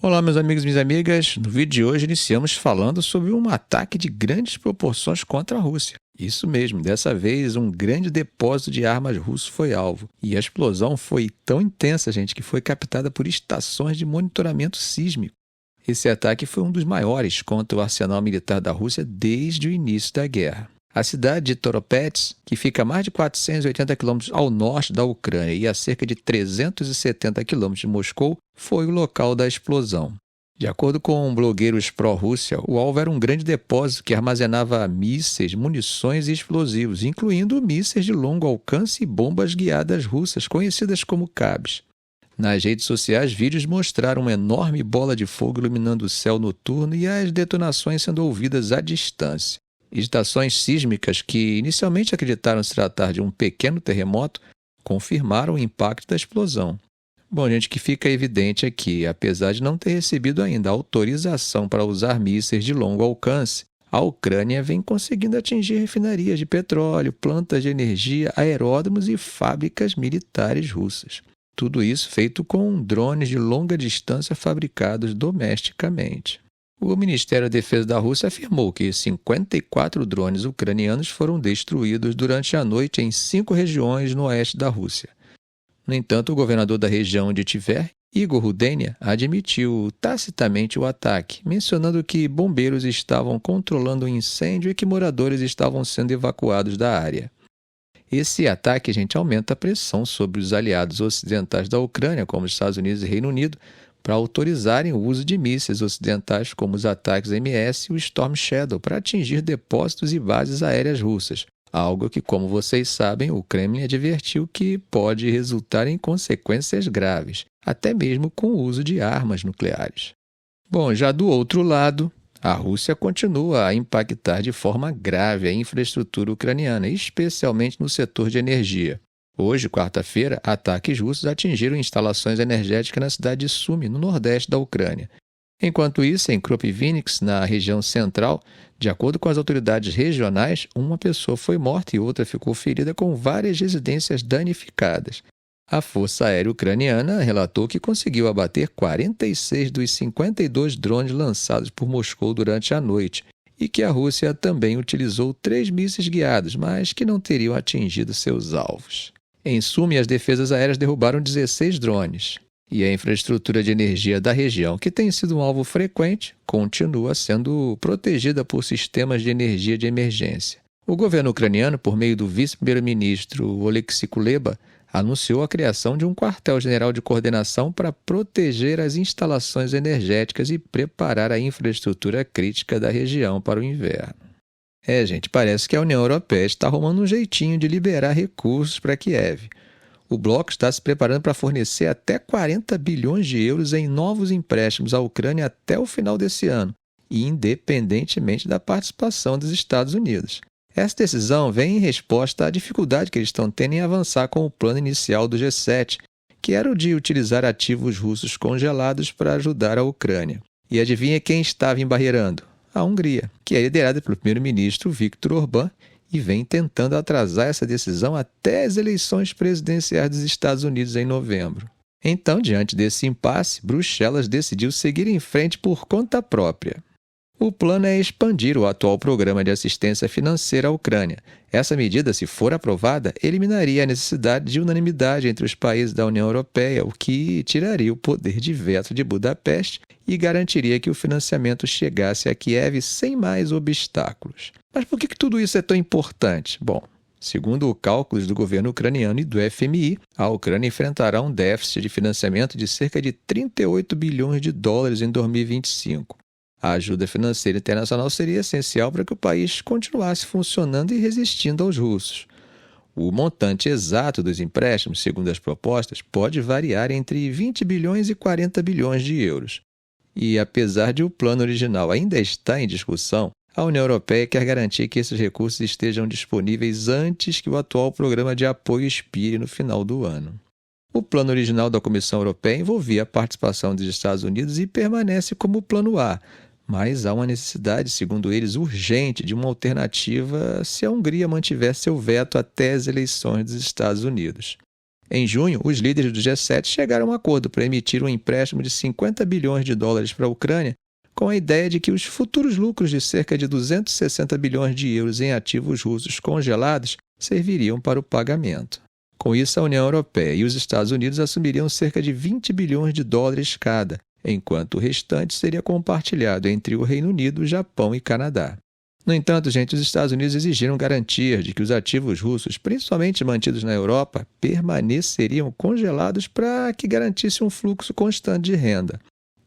Olá, meus amigos e minhas amigas. No vídeo de hoje iniciamos falando sobre um ataque de grandes proporções contra a Rússia. Isso mesmo, dessa vez um grande depósito de armas russo foi alvo. E a explosão foi tão intensa, gente, que foi captada por estações de monitoramento sísmico. Esse ataque foi um dos maiores contra o arsenal militar da Rússia desde o início da guerra. A cidade de Toropets, que fica a mais de 480 quilômetros ao norte da Ucrânia e a cerca de 370 quilômetros de Moscou, foi o local da explosão. De acordo com blogueiros pró-Rússia, o alvo era um grande depósito que armazenava mísseis, munições e explosivos, incluindo mísseis de longo alcance e bombas guiadas russas, conhecidas como CABs. Nas redes sociais, vídeos mostraram uma enorme bola de fogo iluminando o céu noturno e as detonações sendo ouvidas à distância. Estações sísmicas que inicialmente acreditaram se tratar de um pequeno terremoto confirmaram o impacto da explosão. Bom, gente, que fica evidente aqui, apesar de não ter recebido ainda autorização para usar mísseis de longo alcance, a Ucrânia vem conseguindo atingir refinarias de petróleo, plantas de energia, aeródromos e fábricas militares russas. Tudo isso feito com drones de longa distância fabricados domesticamente. O Ministério da Defesa da Rússia afirmou que 54 drones ucranianos foram destruídos durante a noite em 5 regiões no oeste da Rússia. No entanto, o governador da região de Tver, Igor Rudenia, admitiu tacitamente o ataque, mencionando que bombeiros estavam controlando o incêndio e que moradores estavam sendo evacuados da área. Esse ataque, gente, aumenta a pressão sobre os aliados ocidentais da Ucrânia, como os Estados Unidos e Reino Unido, para autorizarem o uso de mísseis ocidentais como os ataques MS e o Storm Shadow para atingir depósitos e bases aéreas russas, algo que, como vocês sabem, o Kremlin advertiu que pode resultar em consequências graves, até mesmo com o uso de armas nucleares. Bom, já do outro lado, a Rússia continua a impactar de forma grave a infraestrutura ucraniana, especialmente no setor de energia. Hoje, quarta-feira, ataques russos atingiram instalações energéticas na cidade de Sumy, no nordeste da Ucrânia. Enquanto isso, em Kropyvnytsk, na região central, de acordo com as autoridades regionais, uma pessoa foi morta e outra ficou ferida, com várias residências danificadas. A Força Aérea Ucraniana relatou que conseguiu abater 46 dos 52 drones lançados por Moscou durante a noite e que a Rússia também utilizou 3 mísseis guiados, mas que não teriam atingido seus alvos. Em Sumy, as defesas aéreas derrubaram 16 drones. E a infraestrutura de energia da região, que tem sido um alvo frequente, continua sendo protegida por sistemas de energia de emergência. O governo ucraniano, por meio do vice-primeiro-ministro Oleksiy Kuleba, anunciou a criação de um quartel-general de coordenação para proteger as instalações energéticas e preparar a infraestrutura crítica da região para o inverno. Gente, parece que a União Europeia está arrumando um jeitinho de liberar recursos para Kiev. O bloco está se preparando para fornecer até 40 bilhões de euros em novos empréstimos à Ucrânia até o final desse ano, independentemente da participação dos Estados Unidos. Essa decisão vem em resposta à dificuldade que eles estão tendo em avançar com o plano inicial do G7, que era o de utilizar ativos russos congelados para ajudar a Ucrânia. E adivinha quem estava embarreirando? A Hungria, que é liderada pelo primeiro-ministro Viktor Orbán e vem tentando atrasar essa decisão até as eleições presidenciais dos Estados Unidos em novembro. Então, diante desse impasse, Bruxelas decidiu seguir em frente por conta própria. O plano é expandir o atual programa de assistência financeira à Ucrânia. Essa medida, se for aprovada, eliminaria a necessidade de unanimidade entre os países da União Europeia, o que tiraria o poder de veto de Budapeste e garantiria que o financiamento chegasse a Kiev sem mais obstáculos. Mas por que tudo isso é tão importante? Bom, segundo cálculos do governo ucraniano e do FMI, a Ucrânia enfrentará um déficit de financiamento de cerca de 38 bilhões de dólares em 2025. A ajuda financeira internacional seria essencial para que o país continuasse funcionando e resistindo aos russos. O montante exato dos empréstimos, segundo as propostas, pode variar entre 20 bilhões e 40 bilhões de euros. E, apesar de o plano original ainda estar em discussão, a União Europeia quer garantir que esses recursos estejam disponíveis antes que o atual programa de apoio expire no final do ano. O plano original da Comissão Europeia envolvia a participação dos Estados Unidos e permanece como o Plano A, mas há uma necessidade, segundo eles, urgente de uma alternativa se a Hungria mantiver seu veto até as eleições dos Estados Unidos. Em junho, os líderes do G7 chegaram a um acordo para emitir um empréstimo de 50 bilhões de dólares para a Ucrânia, com a ideia de que os futuros lucros de cerca de 260 bilhões de euros em ativos russos congelados serviriam para o pagamento. Com isso, a União Europeia e os Estados Unidos assumiriam cerca de 20 bilhões de dólares cada, enquanto o restante seria compartilhado entre o Reino Unido, Japão e Canadá. No entanto, os Estados Unidos exigiram garantias de que os ativos russos, principalmente mantidos na Europa, permaneceriam congelados para que garantisse um fluxo constante de renda.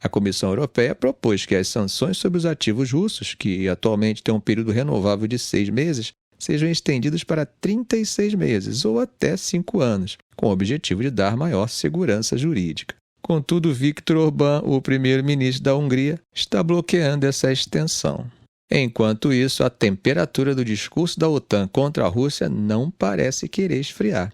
A Comissão Europeia propôs que as sanções sobre os ativos russos, que atualmente têm um período renovável de 6 meses, sejam estendidas para 36 meses ou até 5 anos, com o objetivo de dar maior segurança jurídica. Contudo, Viktor Orbán, o primeiro-ministro da Hungria, está bloqueando essa extensão. Enquanto isso, a temperatura do discurso da OTAN contra a Rússia não parece querer esfriar,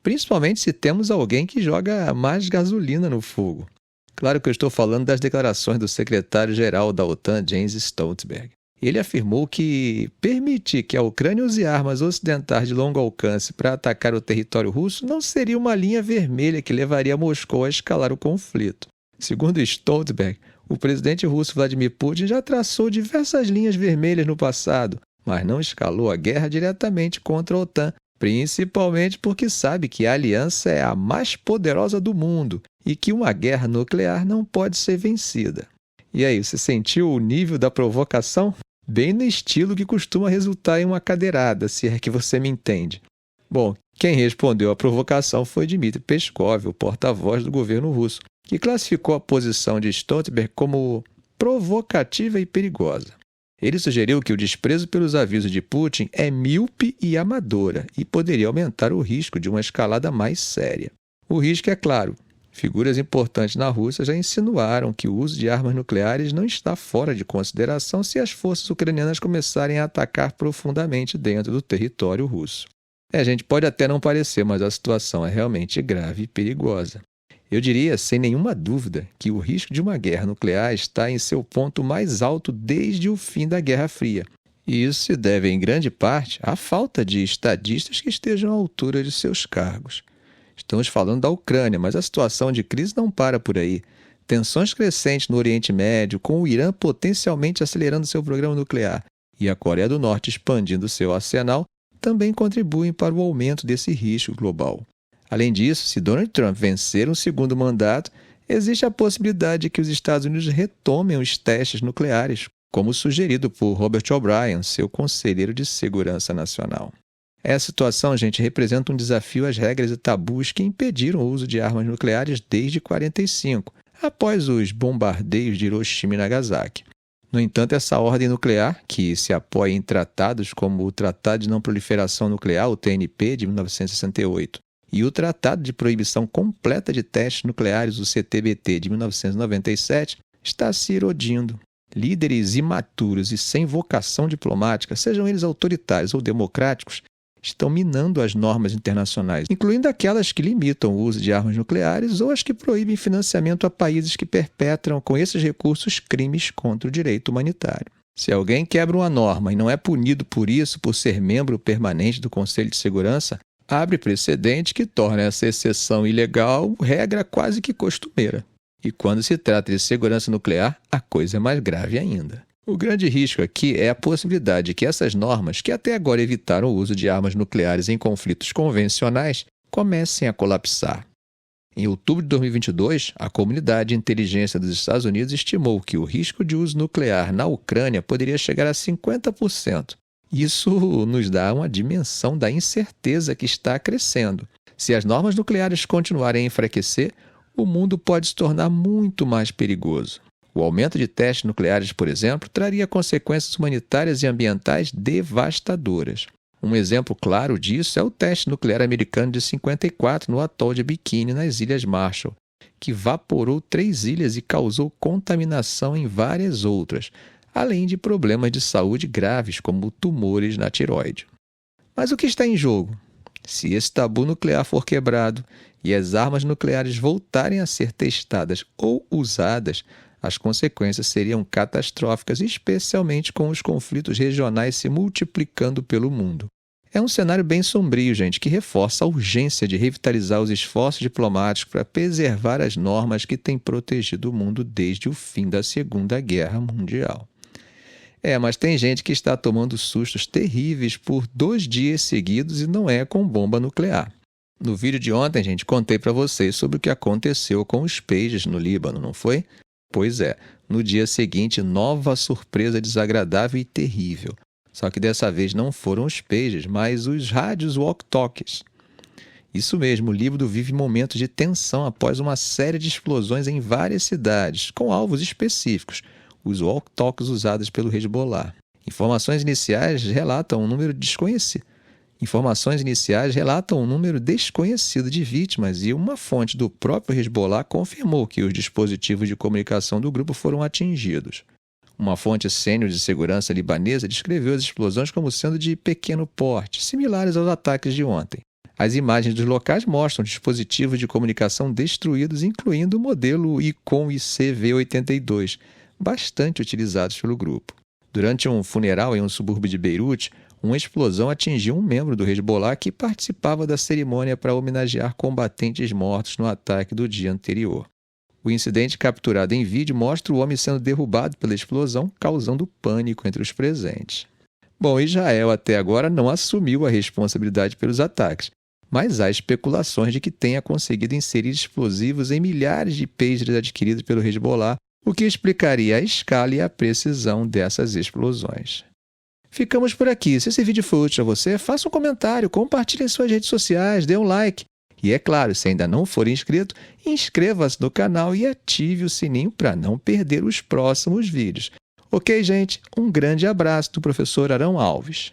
principalmente se temos alguém que joga mais gasolina no fogo. Claro que eu estou falando das declarações do secretário-geral da OTAN, Jens Stoltenberg. Ele afirmou que permitir que a Ucrânia use armas ocidentais de longo alcance para atacar o território russo não seria uma linha vermelha que levaria Moscou a escalar o conflito. Segundo Stoltenberg, o presidente russo Vladimir Putin já traçou diversas linhas vermelhas no passado, mas não escalou a guerra diretamente contra a OTAN, principalmente porque sabe que a aliança é a mais poderosa do mundo e que uma guerra nuclear não pode ser vencida. E aí, você sentiu o nível da provocação? Bem no estilo que costuma resultar em uma cadeirada, se é que você me entende. Bom, quem respondeu à provocação foi Dmitry Peskov, o porta-voz do governo russo, que classificou a posição de Stoltenberg como provocativa e perigosa. Ele sugeriu que o desprezo pelos avisos de Putin é míope e amadora e poderia aumentar o risco de uma escalada mais séria. O risco é claro. Figuras importantes na Rússia já insinuaram que o uso de armas nucleares não está fora de consideração se as forças ucranianas começarem a atacar profundamente dentro do território russo. Gente, pode até não parecer, mas a situação é realmente grave e perigosa. Eu diria, sem nenhuma dúvida, que o risco de uma guerra nuclear está em seu ponto mais alto desde o fim da Guerra Fria. E isso se deve, em grande parte, à falta de estadistas que estejam à altura de seus cargos. Estamos falando da Ucrânia, mas a situação de crise não para por aí. Tensões crescentes no Oriente Médio, com o Irã potencialmente acelerando seu programa nuclear e a Coreia do Norte expandindo seu arsenal, também contribuem para o aumento desse risco global. Além disso, se Donald Trump vencer um segundo mandato, existe a possibilidade de que os Estados Unidos retomem os testes nucleares, como sugerido por Robert O'Brien, seu conselheiro de segurança nacional. Essa situação, representa um desafio às regras e tabus que impediram o uso de armas nucleares desde 1945, após os bombardeios de Hiroshima e Nagasaki. No entanto, essa ordem nuclear, que se apoia em tratados como o Tratado de Não Proliferação Nuclear, o TNP, de 1968, e o Tratado de Proibição Completa de Testes Nucleares, o CTBT, de 1997, está se erodindo. Líderes imaturos e sem vocação diplomática, sejam eles autoritários ou democráticos, estão minando as normas internacionais, incluindo aquelas que limitam o uso de armas nucleares ou as que proíbem financiamento a países que perpetram com esses recursos crimes contra o direito humanitário. Se alguém quebra uma norma e não é punido por isso por ser membro permanente do Conselho de Segurança, abre precedente que torna essa exceção ilegal regra quase que costumeira. E quando se trata de segurança nuclear, a coisa é mais grave ainda. O grande risco aqui é a possibilidade de que essas normas, que até agora evitaram o uso de armas nucleares em conflitos convencionais, comecem a colapsar. Em outubro de 2022, a Comunidade de Inteligência dos Estados Unidos estimou que o risco de uso nuclear na Ucrânia poderia chegar a 50%. Isso nos dá uma dimensão da incerteza que está crescendo. Se as normas nucleares continuarem a enfraquecer, o mundo pode se tornar muito mais perigoso. O aumento de testes nucleares, por exemplo, traria consequências humanitárias e ambientais devastadoras. Um exemplo claro disso é o teste nuclear americano de 1954 no atol de Bikini, nas Ilhas Marshall, que vaporou 3 ilhas e causou contaminação em várias outras, além de problemas de saúde graves, como tumores na tireoide. Mas o que está em jogo? Se esse tabu nuclear for quebrado e as armas nucleares voltarem a ser testadas ou usadas, as consequências seriam catastróficas, especialmente com os conflitos regionais se multiplicando pelo mundo. É um cenário bem sombrio, gente, que reforça a urgência de revitalizar os esforços diplomáticos para preservar as normas que têm protegido o mundo desde o fim da Segunda Guerra Mundial. Mas tem gente que está tomando sustos terríveis por 2 dias seguidos e não é com bomba nuclear. No vídeo de ontem, gente, contei para vocês sobre o que aconteceu com os peixes no Líbano, não foi? Pois é, no dia seguinte, nova surpresa desagradável e terrível. Só que dessa vez não foram os peixes, mas os rádios walkie-talkies. Isso mesmo, o Líbano vive momentos de tensão após uma série de explosões em várias cidades, com alvos específicos, os walkie-talkies usados pelo Hezbollah. Informações iniciais relatam um número desconhecido de vítimas e uma fonte do próprio Hezbollah confirmou que os dispositivos de comunicação do grupo foram atingidos. Uma fonte sênior de segurança libanesa descreveu as explosões como sendo de pequeno porte, similares aos ataques de ontem. As imagens dos locais mostram dispositivos de comunicação destruídos, incluindo o modelo Icom ICV-82, bastante utilizados pelo grupo. Durante um funeral em um subúrbio de Beirute, uma explosão atingiu um membro do Hezbollah que participava da cerimônia para homenagear combatentes mortos no ataque do dia anterior. O incidente capturado em vídeo mostra o homem sendo derrubado pela explosão, causando pânico entre os presentes. Bom, Israel até agora não assumiu a responsabilidade pelos ataques, mas há especulações de que tenha conseguido inserir explosivos em milhares de pagers adquiridos pelo Hezbollah, o que explicaria a escala e a precisão dessas explosões. Ficamos por aqui. Se esse vídeo foi útil a você, faça um comentário, compartilhe em suas redes sociais, dê um like. E é claro, se ainda não for inscrito, inscreva-se no canal e ative o sininho para não perder os próximos vídeos. Ok, gente? Um grande abraço do professor Arão Alves.